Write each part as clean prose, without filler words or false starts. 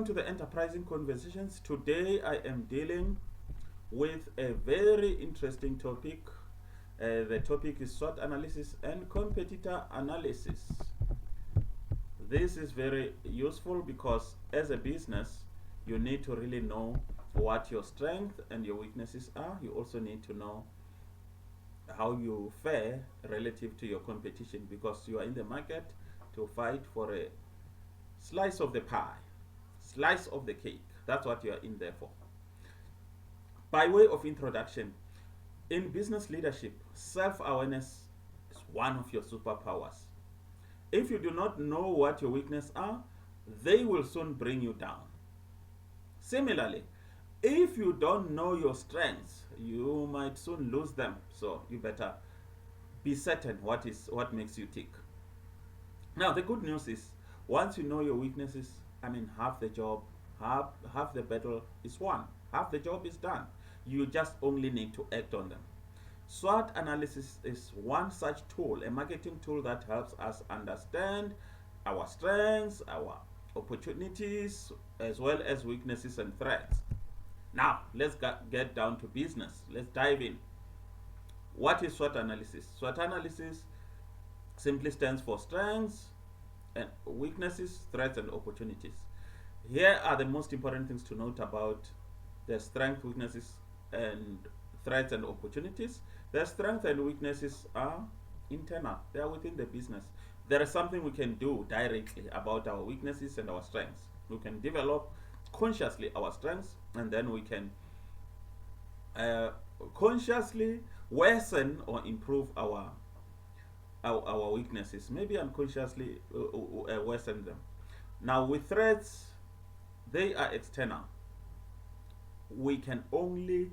To the Enterprising Conversations. Today I am dealing with a very interesting topic. The topic is SWOT analysis and competitor analysis. This is very useful because as a business, you need to really know what your strengths and your weaknesses are. You also need to know how you fare relative to your competition because you are in the market to fight for a slice of the pie, slice of the cake. That's what you are in there for. By way of introduction, in business leadership, self awareness is one of your superpowers. If you do not know what your weaknesses are, they will soon bring you down. Similarly, if you don't know your strengths, you might soon lose them. So you better be certain what makes you tick. Now the good news is once you know your weaknesses, half the job, half the battle is won. Half the job is done. You just only need to act on them. SWOT analysis is one such tool, a marketing tool that helps us understand our strengths, our opportunities, as well as weaknesses and threats. Now, let's get down to business. Let's dive in. What is SWOT analysis? SWOT analysis simply stands for strengths and weaknesses, threats, and opportunities. Here are the most important things to note about the strengths, weaknesses, and threats and opportunities. The strengths and weaknesses are internal, they are within the business. There is something we can do directly about our weaknesses and our strengths. We can develop consciously our strengths, and then we can consciously worsen or improve our weaknesses, maybe unconsciously worsen them. Now, with threats, they are external. We can only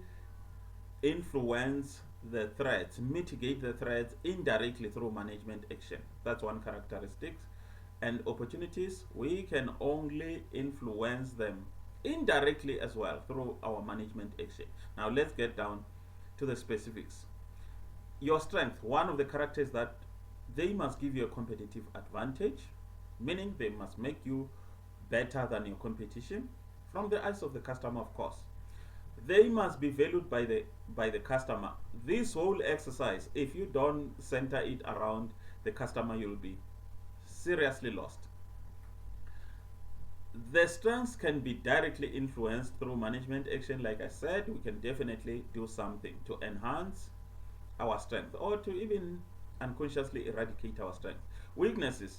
influence the threats, mitigate the threats indirectly through management action. That's one characteristic. And opportunities, we can only influence them indirectly as well through our management action. Now let's get down to the specifics. Your strength, one of the characters that they must give you a competitive advantage, meaning they must make you better than your competition from the eyes of the customer, of course. They must be valued by the customer. This whole exercise, if you don't center it around the customer, you'll be seriously lost. The strengths can be directly influenced through management action. Like I said, we can definitely do something to enhance our strength or to even unconsciously eradicate our strength. Weaknesses,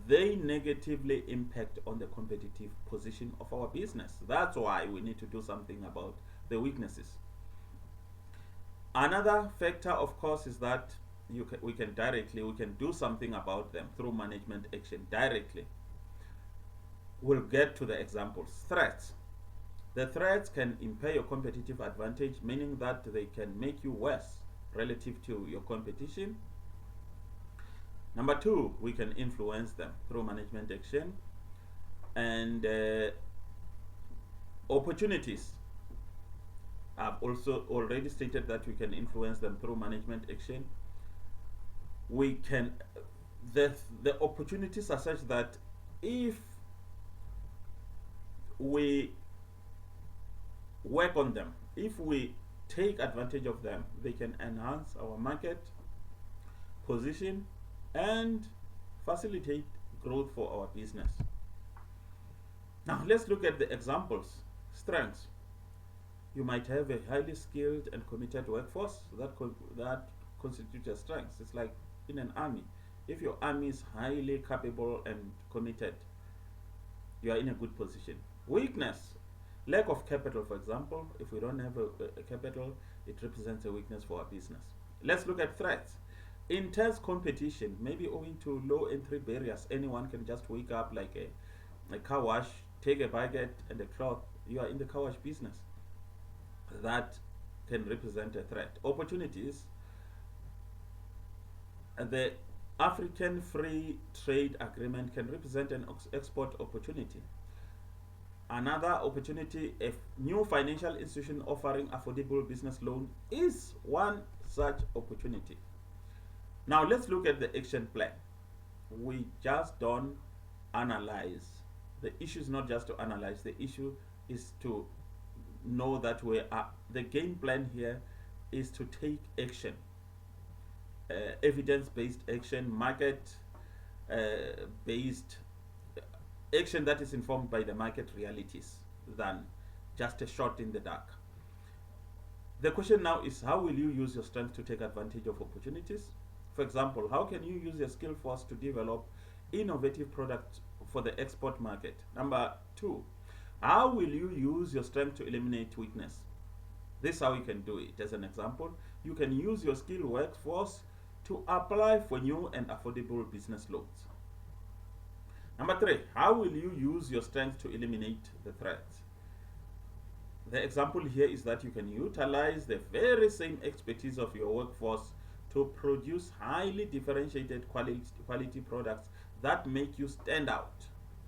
they negatively impact on the competitive position of our business. That's why we need to do something about the weaknesses. Another factor, of course, is that we can do something about them through management action directly. We'll get to the examples. Threats. The threats can impair your competitive advantage, meaning that they can make you worse relative to your competition. Number two, we can influence them through management action. And opportunities, I've also already stated that we can influence them through management action. We can, the opportunities are such that if we work on them, if we take advantage of them, they can enhance our market position and facilitate growth for our business. Now let's look at the examples. Strengths. You might have a highly skilled and committed workforce that constitutes a strength. It's like in an army. If your army is highly capable and committed, you are in a good position. Weakness, lack of capital, for example. If we don't have a capital, it represents a weakness for our business. Let's look at threats. Intense competition, maybe owing to low entry barriers. Anyone can just wake up like a car wash, take a bucket and a cloth. You are in the car wash business. That can represent a threat. Opportunities, the African Free Trade Agreement can represent an export opportunity. Another opportunity, a new financial institution offering affordable business loan is one such opportunity. Now let's look at the action plan. We just don't analyze The issue is not just to analyze, the issue is to know that we are, the game plan here is to take action, evidence-based action, market-based action that is informed by the market realities than just a shot in the dark. The question now is, how will you use your strength to take advantage of opportunities? For example, how can you use your skill force to develop innovative products for the export market? Number two, how will you use your strength to eliminate weakness? This is how you can do it. As an example, you can use your skilled workforce to apply for new and affordable business loans. Number three, how will you use your strength to eliminate the threats? The example here is that you can utilize the very same expertise of your workforce to produce highly differentiated quality products that make you stand out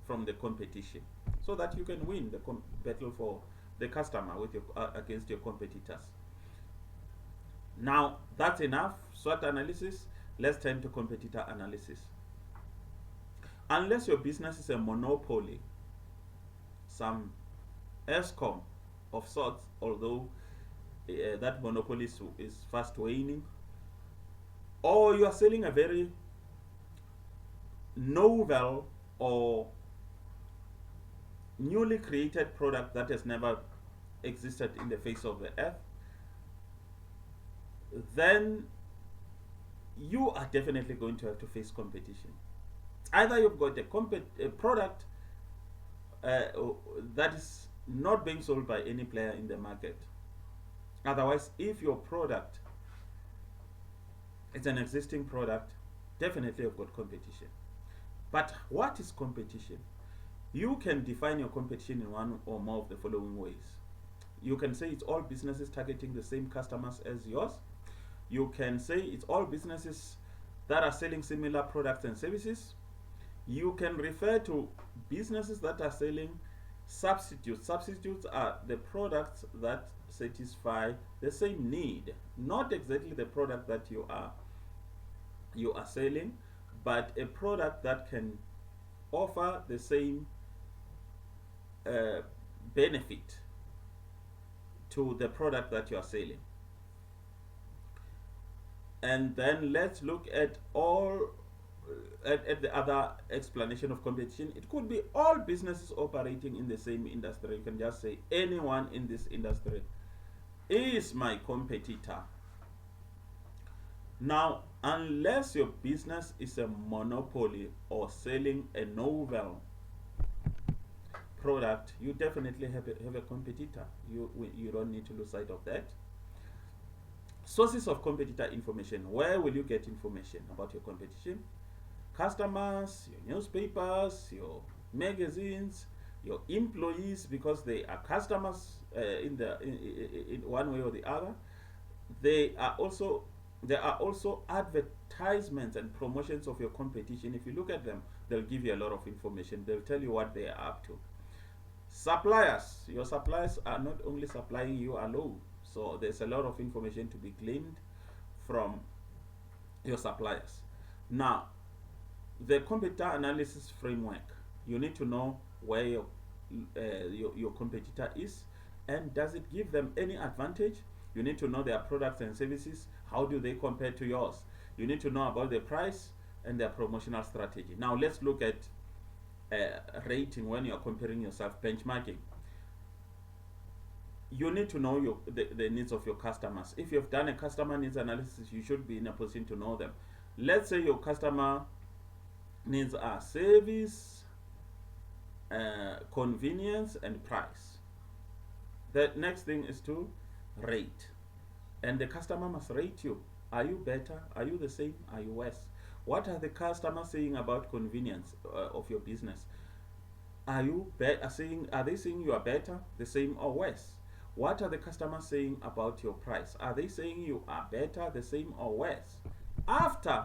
from the competition, so that you can win the battle for the customer with your, against your competitors. Now, that's enough SWOT analysis. Let's turn to competitor analysis. Unless your business is a monopoly, some ESCOM of sorts, although that monopoly is fast waning, or you are selling a very novel or newly created product that has never existed in the face of the earth, then you are definitely going to have to face competition. Either you've got a product that is not being sold by any player in the market. Otherwise, if your product is an existing product, definitely you've got competition. But what is competition? You can define your competition in one or more of the following ways. You can say it's all businesses targeting the same customers as yours. You can say it's all businesses that are selling similar products and services. You can refer to businesses that are selling substitutes. Substitutes are the products that satisfy the same need, not exactly the product that you are selling, but a product that can offer the same benefit to the product that you are selling. And then let's look at the other explanation of competition. It could be all businesses operating in the same industry. You can just say anyone in this industry is my competitor. Now, unless your business is a monopoly or selling a novel product, you definitely have a competitor. You don't need to lose sight of that. Sources of competitor information. Where will you get information about your competition? Customers, your newspapers, your magazines, your employees, because they are customers in one way or the other. There are also advertisements and promotions of your competition. If you look at them, they'll give you a lot of information. They'll tell you what they are up to. Suppliers. Your suppliers are not only supplying you alone. So there's a lot of information to be gleaned from your suppliers. Now, the competitor analysis framework. You need to know where your competitor is, and does it give them any advantage? You need to know their products and services. How do they compare to yours? You need to know about the price and their promotional strategy. Now let's look at rating when you're comparing yourself, benchmarking. You need to know the needs of your customers. If you've done a customer needs analysis, you should be in a position to know them. Let's say your customer needs are service, convenience, and price. The next thing is to rate. And the customer must rate you. Are you better? Are you the same? Are you worse? What are the customers saying about convenience of your business? Are they saying you are better, the same, or worse? What are the customers saying about your price? Are they saying you are better, the same, or worse? After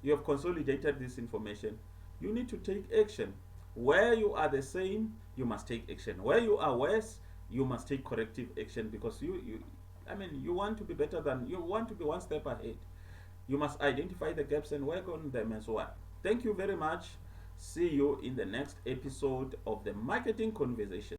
you have consolidated this information, you need to take action. Where you are the same, you must take action. Where you are worse, you must take corrective action, because you want to be better you want to be one step ahead. You must identify the gaps and work on them as well. Thank you very much. See you in the next episode of the Marketing Conversation.